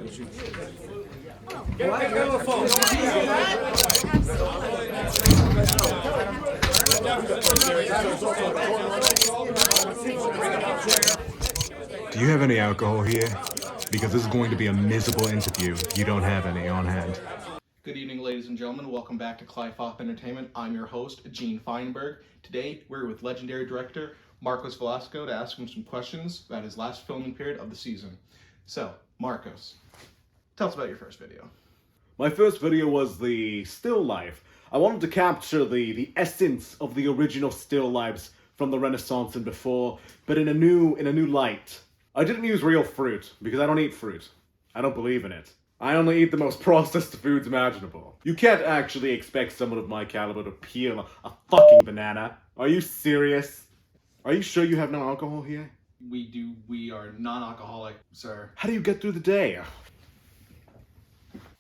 Do you have any alcohol here? Because this is going to be a miserable interview if you don't have any on hand. Good evening, ladies and gentlemen. Welcome back to Clive Foth Entertainment. I'm your host, Gene Feinberg. Today, we're with legendary director Marcos Velasco to ask him some questions about his last filming period of the season. So, Marcos, tell us about your first video. My first video was the still life. I wanted to capture the essence of the original still lifes from the Renaissance and before, but in a new light. I didn't use real fruit because I don't eat fruit. I don't believe in it. I only eat the most processed foods imaginable. You can't actually expect someone of my caliber to peel a fucking banana. Are you serious? Are you sure you have no alcohol here? We do. We are non-alcoholic, sir. How do you get through the day?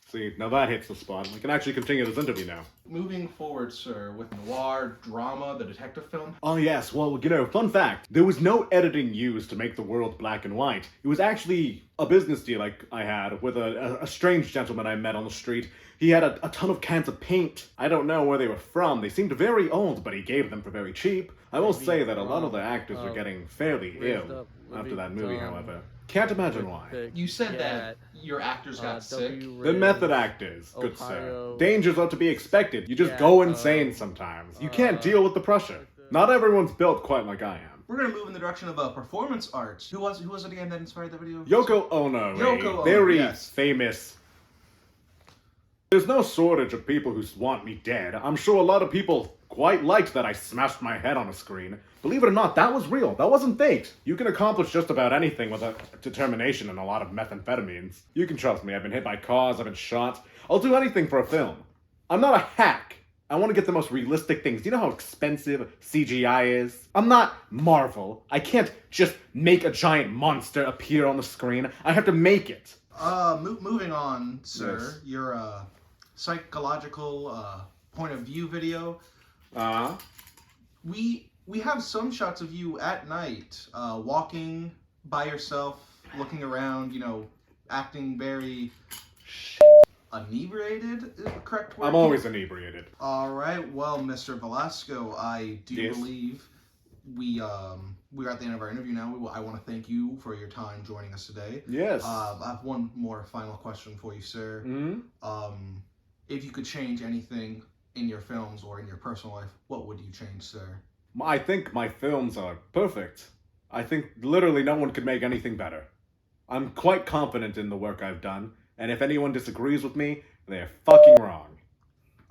See, now that hits the spot. We can actually continue this interview now. Moving forward, sir, with noir, drama, the detective film. Oh yes, well, fun fact. There was no editing used to make the world black and white. It was actually a business deal I had with a strange gentleman I met on the street. He had a ton of cans of paint. I don't know where they were from. They seemed very old, but he gave them for very cheap. I will say that a lot of the actors were getting fairly ill after that movie, however. Can't imagine why. You said that your actors got sick. The method actors, good sir. Dangers are to be expected. You just go insane sometimes. You can't deal with the pressure. Not everyone's built quite like I am. We're gonna move in the direction of performance arts. Who was it again that inspired the video? Yoko Ono, Yoko Ono, very yes. famous. There's no shortage of people who want me dead. I'm sure a lot of people quite liked that I smashed my head on a screen. Believe it or not, that was real. That wasn't faked. You can accomplish just about anything with a determination and a lot of methamphetamines. You can trust me. I've been hit by cars, I've been shot. I'll do anything for a film. I'm not a hack. I want to get the most realistic things. Do you know how expensive CGI is? I'm not Marvel. I can't just make a giant monster appear on the screen. I have to make it. Moving on, sir. Yes. Your psychological point of view video. We have some shots of you at night, walking by yourself, looking around, acting very inebriated, is the correct word? I'm always inebriated. Alright, well, Mr. Velasco, I do believe we are at the end of our interview now. I want to thank you for your time joining us today. Yes. I have one more final question for you, sir. Mm-hmm. If you could change anything in your films or in your personal life, what would you change, sir? I think my films are perfect. I think literally no one could make anything better. I'm quite confident in the work I've done, and if anyone disagrees with me, they're fucking wrong.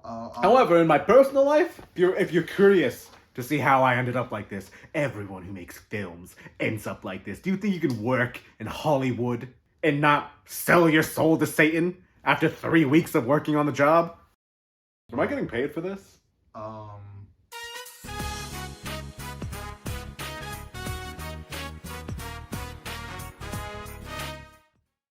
However, in my personal life, if you're curious to see how I ended up like this, everyone who makes films ends up like this. Do you think you can work in Hollywood and not sell your soul to Satan after 3 weeks of working on the job? Am I getting paid for this?